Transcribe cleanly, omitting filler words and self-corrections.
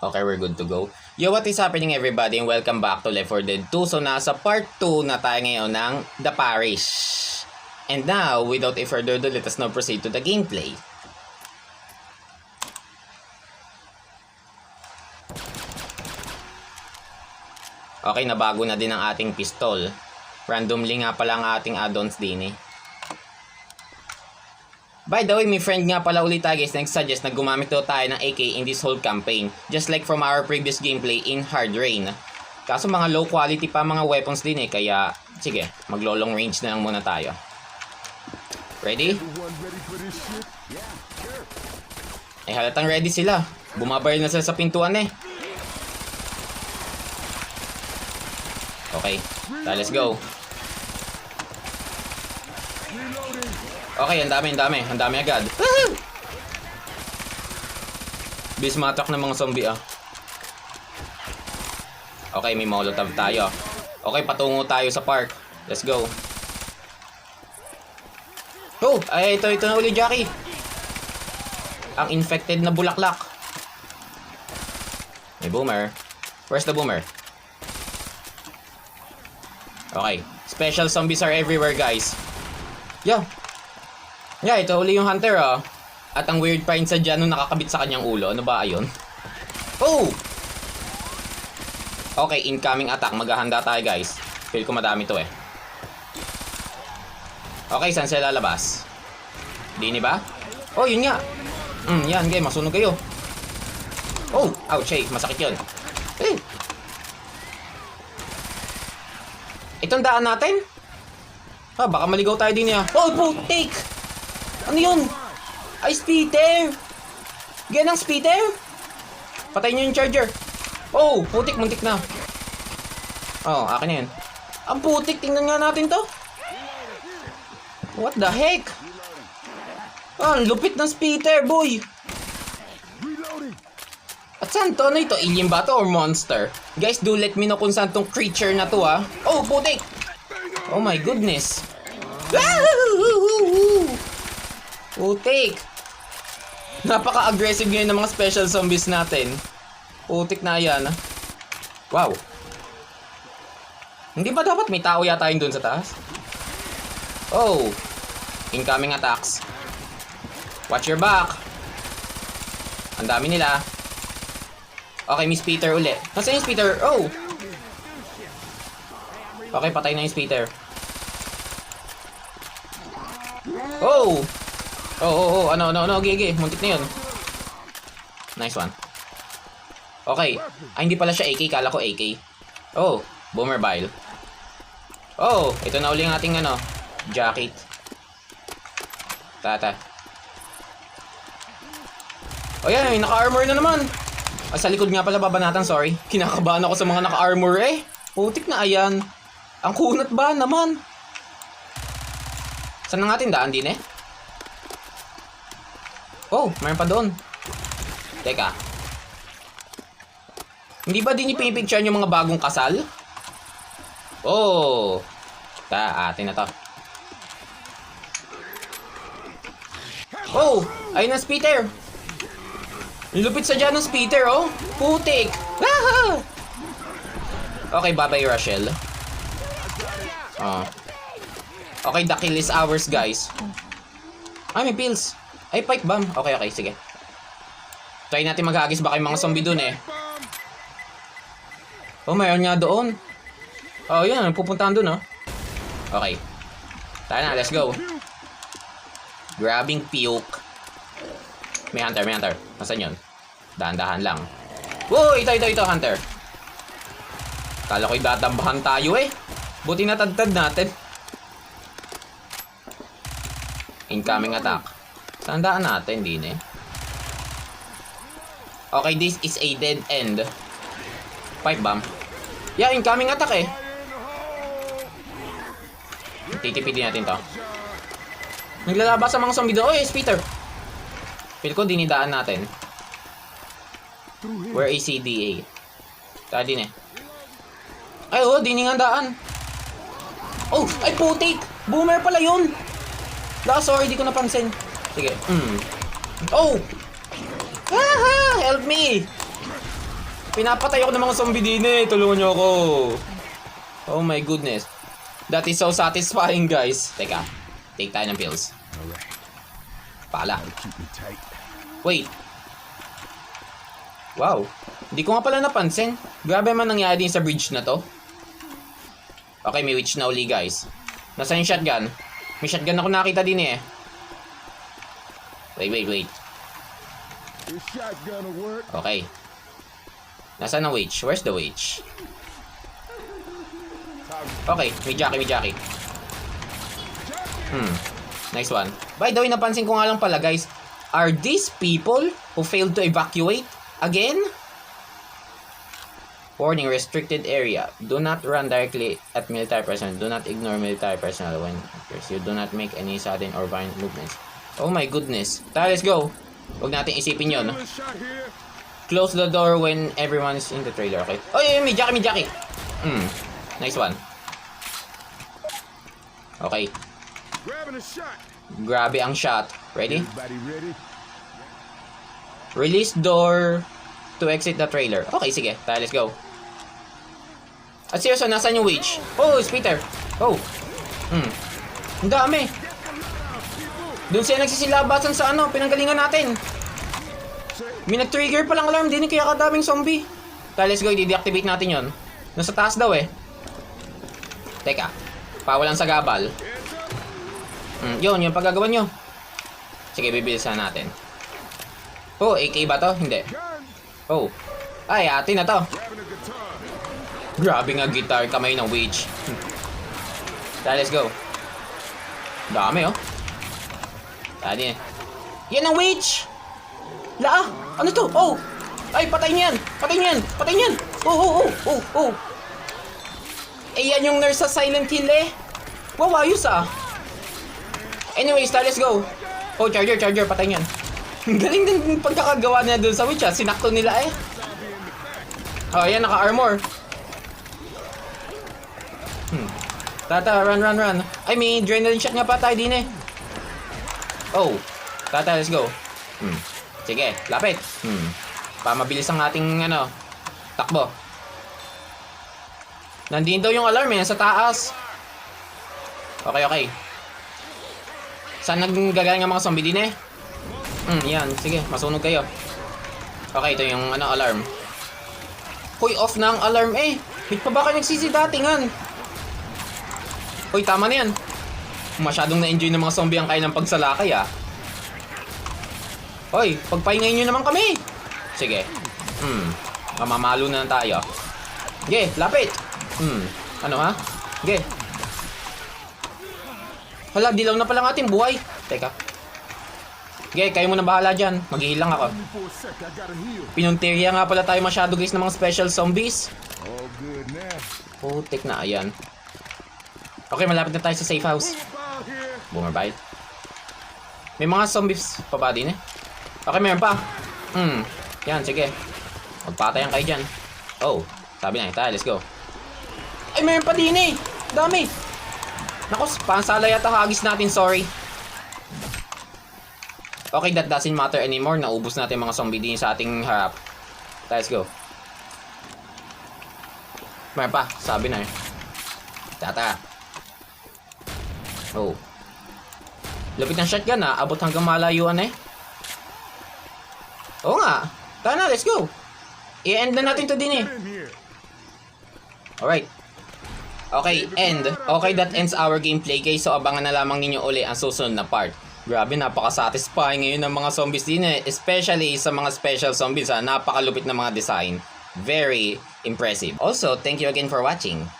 Okay, we're good to go. Yo, what is happening everybody and welcome back to Left 4 Dead 2. So, nasa part 2 na tayo ngayon ng The Parish. And now, without a further ado, let us now proceed to the gameplay. Okay, nabago na din ang ating pistol. Randomly nga pala ang ating add-ons din eh. By the way, may friend nga pala ulit tayo guys nag-suggest na gumamit daw tayo ng AK in this whole campaign. Just like from our previous gameplay in Hard Rain. Kaso mga low quality pa mga weapons din eh. Kaya, sige, maglo-long range na lang muna tayo. Ready? Eh halatang ready sila. Bumabaril na sila sa pintuan eh. Okay, let's go. Okay, ang dami agad. Bis matak ng mga zombie ah. Okay, may molotov tayo. Okay, patungo tayo sa park. Let's go. Oh, ay ito na uli Jackie. Ang infected na bulaklak. May boomer. Where's the boomer? Okay, special zombies are everywhere guys. Yo. Yeah, ito uli yung hunter ah. At ang weird pa rin sa dyan nung nakakabit sa kanyang ulo. Ano ba ayun? Oh! Okay, incoming attack. Maghahanda tayo guys. Feel ko madami to eh. Okay, saan sila lalabas? Dini ba? Oh, yun nga. Yan game, masunog kayo. Oh, ouch eh. Masakit yun. Eh. Itong daan natin? Ah, baka maligaw tayo din niya. Oh, putik! Ano yun? Ay, speeder! Yan ang speeder? Patay niyo yung charger. Oh, putik, muntik na. Oh, akin na yun. Ang putik, tingnan nga natin to. What the heck? Ah, ang lupit ng speeder, boy. At saan to? Ano ito? Alien ba to or monster? Guys, do let me know kung saan tong creature na to ah. Oh, putik! Oh my goodness. Putik! Napaka-aggressive ngayon ng mga special zombies natin. Putik na yan. Wow. Hindi ba dapat may tao yata yun dun sa taas? Oh. Incoming attacks. Watch your back. Ang dami nila. Okay, Miss Peter uli. Nasaan yung Peter? Oh. Okay, patay na yung Peter. Oh. Oh, ano, gigi, muntik na yun. Nice one. Okay. Ay, hindi pala siya AK, kala ko AK. Oh, boomer bile. Oh, ito na uli ang ating ano, jacket. Tata. Oh yan, may naka-armor na naman. Sa likod nga pala babanatan, sorry. Kinakabahan ako sa mga naka-armor eh. Putik na ayan. Ang kunat ba naman? Saan na natin daan din eh? Oh, mayroon pa doon. Teka. Hindi ba din ipinipicture yung mga bagong kasal? Oh. Atin na to. Oh, ayun ang speeder. Lupit sa dyan ng speeder, oh. Putik. Ah! Okay, bye-bye, Rachel. Oh. Okay, the kill is ours, guys. Ay, may pills. Ay, pipe bomb. Okay, sige. Try natin maghagis baka yung mga zombie dun eh. Oh, mayroon nga doon. Oh, yun. Pupuntahan dun, oh. Okay. Tayo na, let's go. Grabbing puke. May hunter. Nasaan yun? Dahan-dahan lang. Whoa, ito, hunter. Kala ko'y dadambahan tayo eh. Buti natagtad natin. Incoming attack. Saan daan natin din eh? Okay, this is a dead end. Pipe bomb. Yeah, incoming attack eh. Titipidin natin to. Naglalabas sa mga zombie doon. Oh, yes, Peter. Feel ko dinidaan natin. Where is CDA? Tara din eh. Ay, oh, diningan daan. Oh, ay putik! Boomer pala yun! Sorry, di ko napansin. Sige. Oh! Help me! Pinapatay ako ng mga zombie din eh. Tulungan nyo ako. Oh my goodness. That is so satisfying, guys. Teka. Take tayo ng pills. Pala. Wait. Wow. Hindi ko nga pala napansin. Grabe man nangyari din sa bridge na to. Okay, may witch na uli, guys. Nasaan yung shotgun? May shotgun ako nakita din eh. Wait. Okay. Nasaan ang witch? Where's the witch? Okay, may Jackie. Nice one. By the way, napansin ko nga lang pala, guys. Are these people who failed to evacuate again? Warning, restricted area. Do not run directly at military personnel. Do not ignore military personnel when you do not make any sudden or violent movements. Oh my goodness. Tara, let's go. Huwag natin isipin yon. Close the door when everyone is in the trailer, okay? Oh, yeah, may Jackie. Nice one. Okay. Grabe ang shot. Ready? Release door to exit the trailer. Okay, sige. Tara, let's go. At seryoso, nasaan yung witch? Oh, it's Peter. Oh. Ang dami. Doon siya nagsisilabasan sa pinanggalingan natin. May nag-trigger palang alarm din kaya kadaming zombie. Tara, let's go. I-deactivate natin yon. Nasa taas daw eh. Teka. Pawalan sa gabal. Yun, yung paggagawa nyo. Sige, bibilisan natin. Oh, AK ba to? Hindi. Oh. Ay, atin na to. Grabe nga guitar, kamay ng witch. Tara, let's go. Dami oh. Tadi. Yan ang witch! La! Ano to? Oh! Ay, patay niyan! Oh! Eh, yan yung nurse sa Silent Hill eh. Wow, ayos ah. Anyways, let's go. Oh, charger, patay niyan. Galing din pagkakagawa niya dun sa witch ah. Sinakto nila eh. Oh, yan, naka-armor. Tata, run. Ay, may adrenaline shot nga pa tayo din eh. Oh, tata, let's go. Sige, lapit. Mabilis ang ating takbo. Nandito daw yung alarm eh, sa taas. Okay. Saan naggagaling ang mga zombie din eh? Yan, sige, masunog kayo. Okay, ito yung alarm. Hoy, off na ang alarm eh. Wait pa ba kayo nagsisidatingan? Hoy, tama na yan. Masyadong na-enjoy ng mga zombie ang kaya ng pagsalakay ah. Hoy, pagpahingayin nyo naman kami. Sige. Mamamalo na lang tayo. Ge, lapit. Ano ha? Ge. Hala, dilaw na pala ng ating buhay. Teka. Ge, kayo muna bahala dyan. Maghihil lang ako. Pinunteriya nga pala tayo masyado guys ng mga special zombies. Putik na, ayan. Okay, malapit na tayo sa safe house. Boomer bite. May mga zombies pa ba din eh? Okay, meron pa. Yan, sige. Magpatayan kayo dyan. Oh, sabi na, tayo, let's go. Ay, meron pa din eh. Dami. Nakos, pansala yata hagis natin, sorry. Okay, that doesn't matter anymore. Naubos natin mga zombie din sa ating harap. Let's go. Meron pa, sabi na eh. Tata. Oh. Lapit ng shotgun ah. Abot hanggang malayuan eh. Oo nga. Tara na, let's go. I-end na natin to din eh. Alright. Okay, end. Okay, that ends our gameplay guys. So abangan na lamang ninyo uli ang susunod na part. Grabe, napaka-satisfying ngayon ng mga zombies din eh. Especially sa mga special zombies ha. Napakalupit na mga design. Very impressive. Also, thank you again for watching.